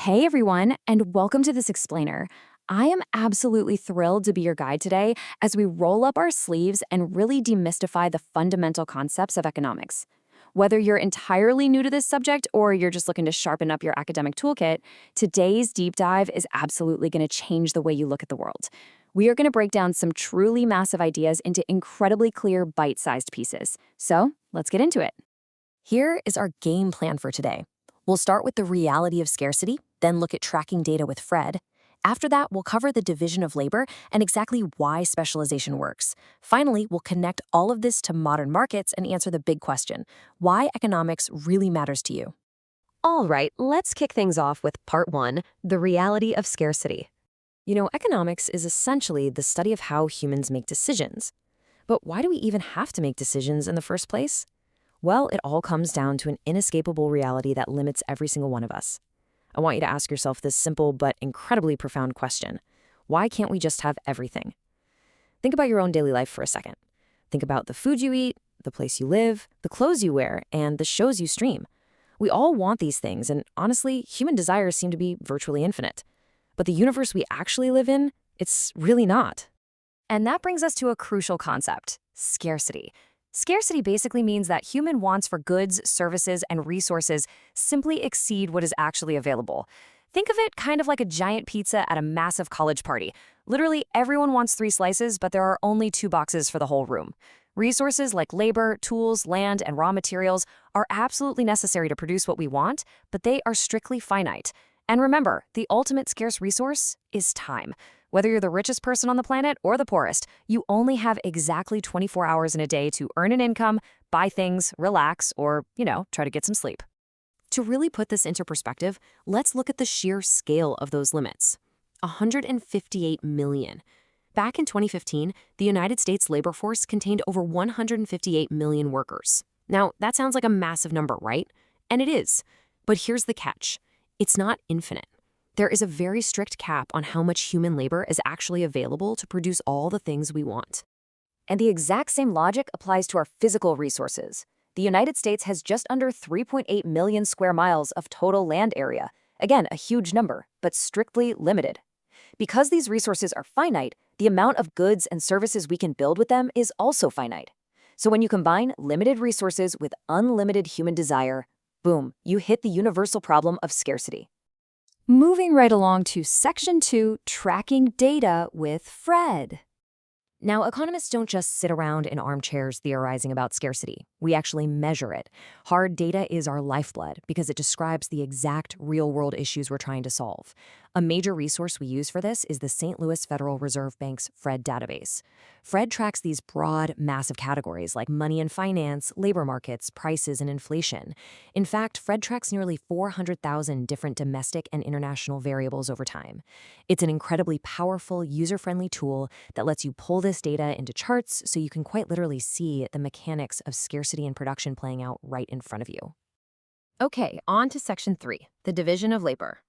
Hey everyone, and welcome to this explainer. I am absolutely thrilled to be your guide today as we roll up our sleeves and really demystify the fundamental concepts of economics. Whether you're entirely new to this subject or you're just looking to sharpen up your academic toolkit, today's deep dive is absolutely going to change the way you look at the world. We are going to break down some truly massive ideas into incredibly clear, bite-sized pieces. So let's get into it. Here is our game plan for today. We'll start with the reality of scarcity, then look at tracking data with Fred. After that, we'll cover the division of labor and exactly why specialization works. Finally, we'll connect all of this to modern markets and answer the big question, why economics really matters to you. All right, let's kick things off with part one, the reality of scarcity. Economics is essentially the study of how humans make decisions. But why do we even have to make decisions in the first place? Well, it all comes down to an inescapable reality that limits every single one of us. I want you to ask yourself this simple but incredibly profound question. Why can't we just have everything? Think about your own daily life for a second. Think about the food you eat, the place you live, the clothes you wear, and the shows you stream. We all want these things, and honestly, human desires seem to be virtually infinite. But the universe we actually live in, it's really not. And that brings us to a crucial concept, scarcity. Scarcity basically means that human wants for goods, services, and resources simply exceed what is actually available. Think of it kind of like a giant pizza at a massive college party. Literally, everyone wants 3 slices, but there are only 2 boxes for the whole room. Resources like labor, tools, land, and raw materials are absolutely necessary to produce what we want, but they are strictly finite. And remember, the ultimate scarce resource is time. Whether you're the richest person on the planet or the poorest, you only have exactly 24 hours in a day to earn an income, buy things, relax, or, try to get some sleep. To really put this into perspective, let's look at the sheer scale of those limits. 158 million. Back in 2015, the United States labor force contained over 158 million workers. Now, that sounds like a massive number, right? And it is. But here's the catch. It's not infinite. There is a very strict cap on how much human labor is actually available to produce all the things we want. And the exact same logic applies to our physical resources. The United States has just under 3.8 million square miles of total land area. Again, a huge number, but strictly limited. Because these resources are finite, the amount of goods and services we can build with them is also finite. So when you combine limited resources with unlimited human desire, boom, you hit the universal problem of scarcity. Moving right along to Section 2, Tracking Data with Fred. Now, economists don't just sit around in armchairs theorizing about scarcity. We actually measure it. Hard data is our lifeblood because it describes the exact real-world issues we're trying to solve. A major resource we use for this is the St. Louis Federal Reserve Bank's Fred database. Fred tracks these broad, massive categories like money and finance, labor markets, prices, and inflation. In fact, Fred tracks nearly 400,000 different domestic and international variables over time. It's an incredibly powerful, user-friendly tool that lets you pull this data into charts so you can quite literally see the mechanics of scarcity and production playing out right in front of you. Okay, on to Section 3, the division of labor.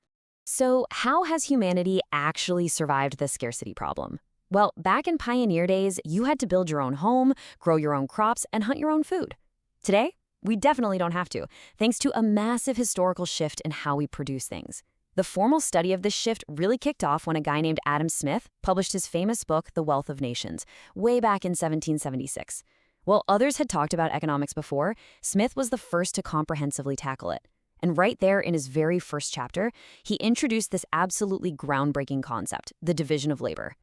So how has humanity actually survived the scarcity problem? Well, back in pioneer days, you had to build your own home, grow your own crops, and hunt your own food. Today, we definitely don't have to, thanks to a massive historical shift in how we produce things. The formal study of this shift really kicked off when a guy named Adam Smith published his famous book, The Wealth of Nations, way back in 1776. While others had talked about economics before, Smith was the first to comprehensively tackle it. And right there in his very first chapter, he introduced this absolutely groundbreaking concept, the division of labor.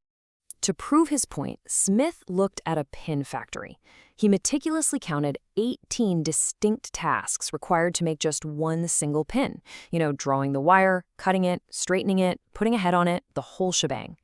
To prove his point, Smith looked at a pin factory. He meticulously counted 18 distinct tasks required to make just one single pin. Drawing the wire, cutting it, straightening it, putting a head on it, the whole shebang.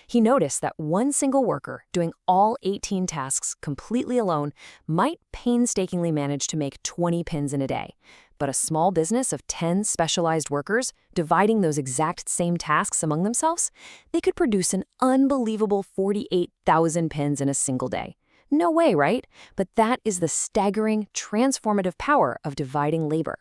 He noticed that one single worker doing all 18 tasks completely alone might painstakingly manage to make 20 pins in a day. But a small business of 10 specialized workers, dividing those exact same tasks among themselves, they could produce an unbelievable 48,000 pins in a single day. No way, right? But that is the staggering, transformative power of dividing labor.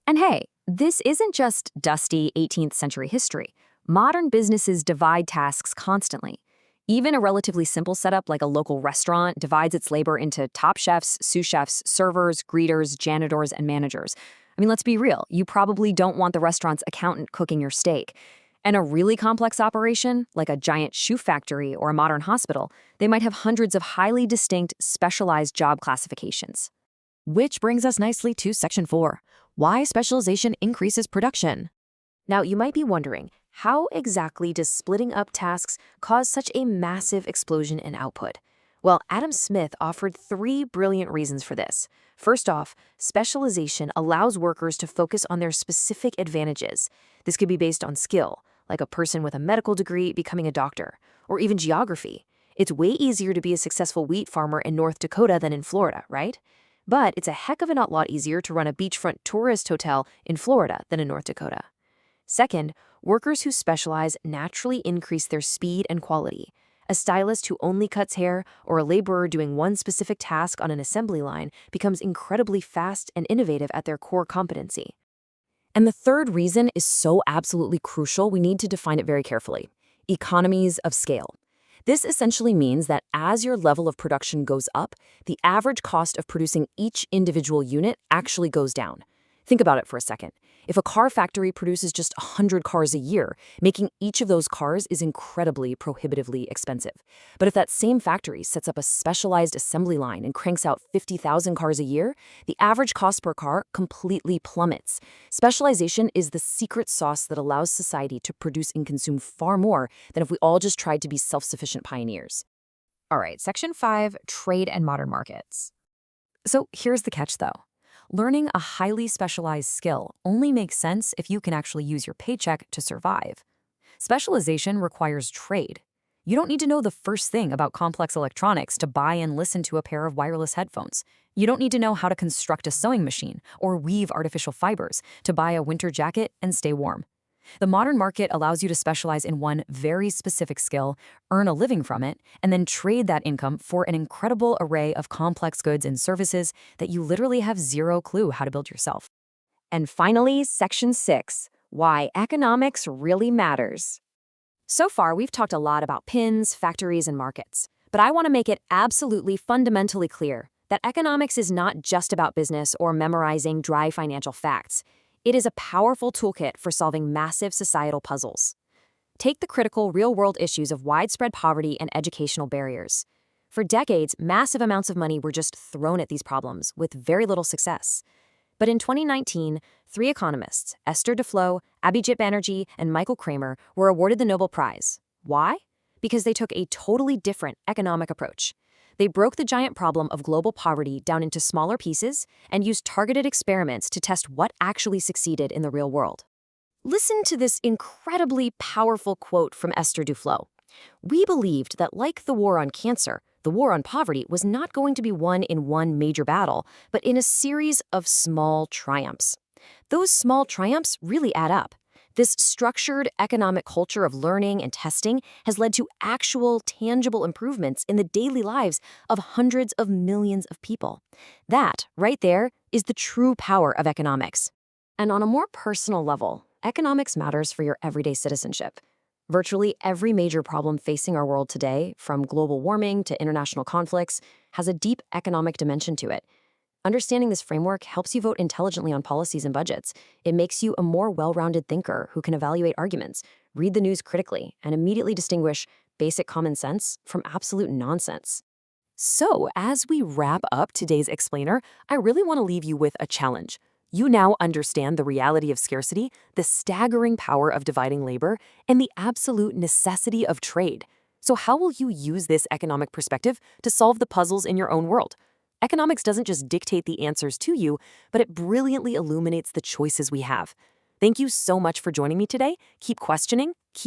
And hey, this isn't just dusty 18th century history. Modern businesses divide tasks constantly. Even a relatively simple setup like a local restaurant divides its labor into top chefs, sous chefs, servers, greeters, janitors, and managers. I mean, let's be real. You probably don't want the restaurant's accountant cooking your steak. And a really complex operation, like a giant shoe factory or a modern hospital, they might have hundreds of highly distinct, specialized job classifications. Which brings us nicely to Section 4, why specialization increases production. Now, you might be wondering, how exactly does splitting up tasks cause such a massive explosion in output? Well, Adam Smith offered 3 brilliant reasons for this. First off, specialization allows workers to focus on their specific advantages. This could be based on skill, like a person with a medical degree becoming a doctor, or even geography. It's way easier to be a successful wheat farmer in North Dakota than in Florida, right? But it's a heck of a lot easier to run a beachfront tourist hotel in Florida than in North Dakota. Second, workers who specialize naturally increase their speed and quality. A stylist who only cuts hair or a laborer doing one specific task on an assembly line becomes incredibly fast and innovative at their core competency. And the third reason is so absolutely crucial, we need to define it very carefully. Economies of scale. This essentially means that as your level of production goes up, the average cost of producing each individual unit actually goes down. Think about it for a second. If a car factory produces just 100 cars a year, making each of those cars is incredibly prohibitively expensive. But if that same factory sets up a specialized assembly line and cranks out 50,000 cars a year, the average cost per car completely plummets. Specialization is the secret sauce that allows society to produce and consume far more than if we all just tried to be self-sufficient pioneers. All right, Section 5, Trade and Modern Markets. So here's the catch, though. Learning a highly specialized skill only makes sense if you can actually use your paycheck to survive. Specialization requires trade. You don't need to know the first thing about complex electronics to buy and listen to a pair of wireless headphones. You don't need to know how to construct a sewing machine or weave artificial fibers to buy a winter jacket and stay warm. The modern market allows you to specialize in one very specific skill, earn a living from it, and then trade that income for an incredible array of complex goods and services that you literally have zero clue how to build yourself. And finally, Section 6, why economics really matters. So far, we've talked a lot about pins, factories, and markets. But I want to make it absolutely fundamentally clear that economics is not just about business or memorizing dry financial facts. It is a powerful toolkit for solving massive societal puzzles. Take the critical real-world issues of widespread poverty and educational barriers. For decades, massive amounts of money were just thrown at these problems with very little success. But in 2019, 3 economists, Esther Duflo, Abhijit Banerjee, and Michael Kramer, were awarded the Nobel Prize. Why? Because they took a totally different economic approach. They broke the giant problem of global poverty down into smaller pieces and used targeted experiments to test what actually succeeded in the real world. Listen to this incredibly powerful quote from Esther Duflo. "We believed that, like the war on cancer, the war on poverty was not going to be won in one major battle, but in a series of small triumphs. Those small triumphs really add up. This structured economic culture of learning and testing has led to actual, tangible improvements in the daily lives of hundreds of millions of people. That, right there, is the true power of economics." And on a more personal level, economics matters for your everyday citizenship. Virtually every major problem facing our world today, from global warming to international conflicts, has a deep economic dimension to it. Understanding this framework helps you vote intelligently on policies and budgets. It makes you a more well-rounded thinker who can evaluate arguments, read the news critically, and immediately distinguish basic common sense from absolute nonsense. So, as we wrap up today's explainer, I really want to leave you with a challenge. You now understand the reality of scarcity, the staggering power of dividing labor, and the absolute necessity of trade. So how will you use this economic perspective to solve the puzzles in your own world? Economics doesn't just dictate the answers to you, but it brilliantly illuminates the choices we have. Thank you so much for joining me today. Keep questioning, keep